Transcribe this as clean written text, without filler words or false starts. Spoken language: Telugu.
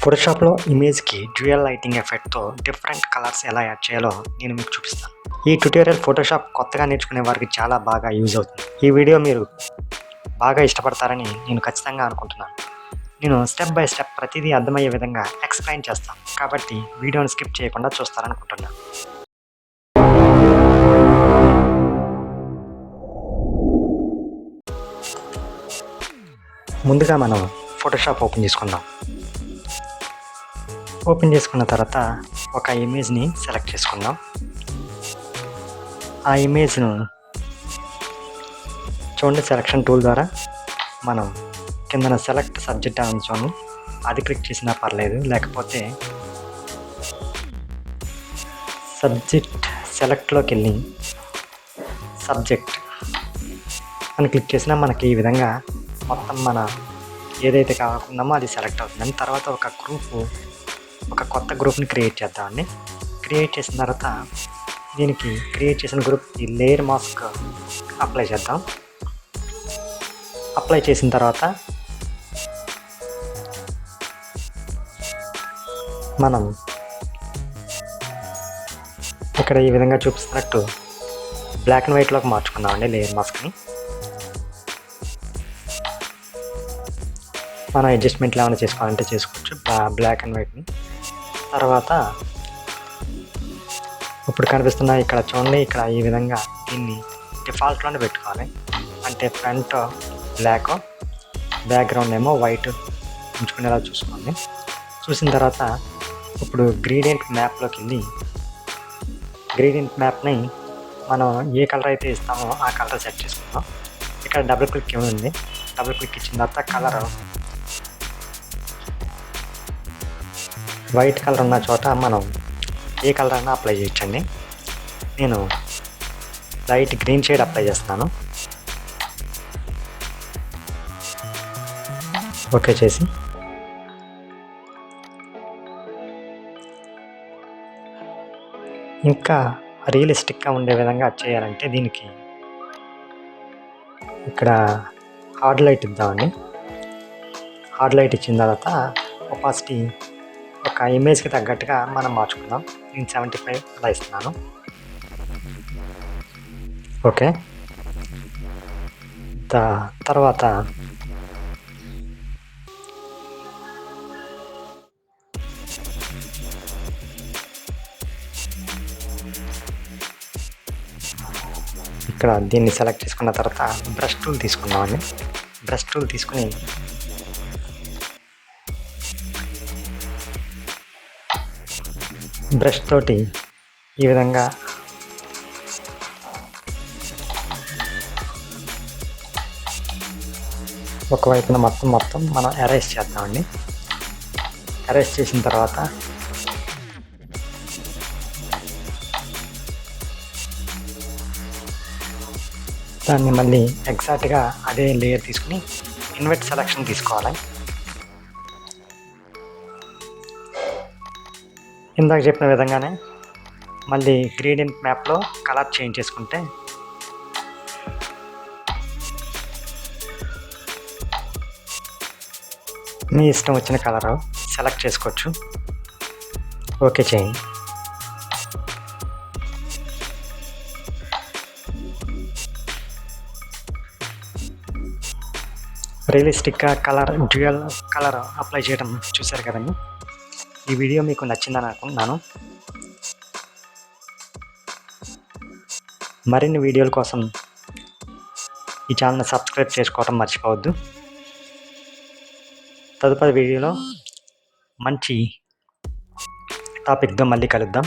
ఫోటోషాప్లో ఇమేజ్కి డ్యూయల్ లైటింగ్ ఎఫెక్ట్తో డిఫరెంట్ కలర్స్ ఎలా యాడ్ చేయాలో నేను మీకు చూపిస్తాను. ఈ ట్యుటోరియల్ ఫోటోషాప్ కొత్తగా నేర్చుకునే వారికి చాలా బాగా యూజ్ అవుతుంది. ఈ వీడియో మీరు బాగా ఇష్టపడతారని నేను ఖచ్చితంగా అనుకుంటున్నాను. నేను స్టెప్ బై స్టెప్ ప్రతిదీ అర్థమయ్యే విధంగా ఎక్స్ప్లెయిన్ చేస్తాను, కాబట్టి వీడియోని స్కిప్ చేయకుండా చూస్తారనుకుంటున్నాను. ముందుగా మనం ఫోటోషాప్ ఓపెన్ చేసుకుందాం. ఓపెన్ చేసుకున్న తర్వాత ఒక ఇమేజ్ని సెలెక్ట్ చేసుకుందాం. ఆ ఇమేజ్ను చూడండి, సెలెక్షన్ టూల్ ద్వారా మనం కిందన సెలెక్ట్ సబ్జెక్ట్ అని చూడండి, అది క్లిక్ చేసినా పర్లేదు, లేకపోతే సబ్జెక్ట్ సెలెక్ట్లోకి వెళ్ళి సబ్జెక్ట్ అని క్లిక్ చేసినా మనకి ఈ విధంగా మొత్తం మన ఏదైతే కావాలనుకున్నామో అది సెలెక్ట్ అవుతుంది. తర్వాత ఒక కొత్త గ్రూప్ని క్రియేట్ చేద్దామండి. క్రియేట్ చేసిన తర్వాత దీనికి క్రియేట్ చేసిన గ్రూప్కి లేయర్ మాస్క్ అప్లై చేద్దాం. అప్లై చేసిన తర్వాత మనం ఇక్కడ ఈ విధంగా చూపిస్తున్నట్టు బ్లాక్ అండ్ వైట్లోకి మార్చుకుందామండి లేయర్ మాస్క్ని. మనం అడ్జస్ట్మెంట్లు ఏమైనా చేసుకోవాలంటే చేసుకోవచ్చు బ్లాక్ అండ్ వైట్ని. తర్వాత ఇప్పుడు కనిపిస్తున్న ఇక్కడ చూడండి, ఇక్కడ ఈ విధంగా దీన్ని డిఫాల్ట్లోనే పెట్టుకోవాలి. అంటే ఫ్రంట్ బ్లాక్, బ్యాక్గ్రౌండ్ ఏమో వైట్ ఉంచుకునేలా చూసుకోండి. చూసిన తర్వాత ఇప్పుడు గ్రేడియంట్ మ్యాప్లోకి వెళ్ళి గ్రేడియంట్ మ్యాప్ని మనం ఏ కలర్ అయితే ఇస్తామో ఆ కలర్ సెట్ చేసుకుందాం. ఇక్కడ డబుల్ క్లిక్ ఉంది. డబుల్ క్లిక్ ఇచ్చిన తర్వాత కలర్ వైట్ కలర్ ఉన్న చోట మనం ఏ కలర్ అయినా అప్లై చేయొచ్చండి. నేను లైట్ గ్రీన్ షేడ్ అప్లై చేస్తున్నాను. ఓకే చేసి ఇంకా రియలిస్టిక్గా ఉండే విధంగా చేయాలంటే దీనికి ఇక్కడ హార్డ్ లైట్ ఇద్దామండి. హార్డ్ లైట్ ఇచ్చిన తర్వాత ఒపాసిటీ ఒక ఇమేజ్కి తగ్గట్టుగా మనం మార్చుకుందాం. నేను 75 అలా ఇస్తున్నాను. ఓకే, తర్వాత ఇక్కడ దీన్ని సెలెక్ట్ చేసుకున్న తర్వాత బ్రష్ టూల్ తీసుకుందామండి. బ్రష్ టూల్ తీసుకుని బ్రష్ తోటి ఈ విధంగా ఒకవైపున మొత్తం మనం ఎరేస్ చేద్దామండి. ఎరేస్ చేసిన తర్వాత దాన్ని మళ్ళీ ఎగ్జాక్ట్గా అదే లేయర్ తీసుకుని ఇన్వర్ట్ సెలెక్షన్ తీసుకోవాలి. ఇందాక చెప్పిన విధంగానే మళ్ళీ గ్రేడియంట్ మ్యాప్లో కలర్ చేంజ్ చేసుకుంటే మీ ఇష్టం వచ్చిన కలర్ సెలెక్ట్ చేసుకోవచ్చు. ఓకే చేయండి. రియలిస్టిక్గా డ్యూయల్ కలర్ అప్లై చేయడం చూశారు కదండి. ఈ వీడియో మీకు నచ్చిందని అనుకుంటున్నాను. మరిన్ని వీడియోల కోసం ఈ ఛానల్ని సబ్స్క్రైబ్ చేసుకోవడం మర్చిపోవద్దు. తదుపరి వీడియోలో మంచి టాపిక్తో మళ్ళీ కలుద్దాం.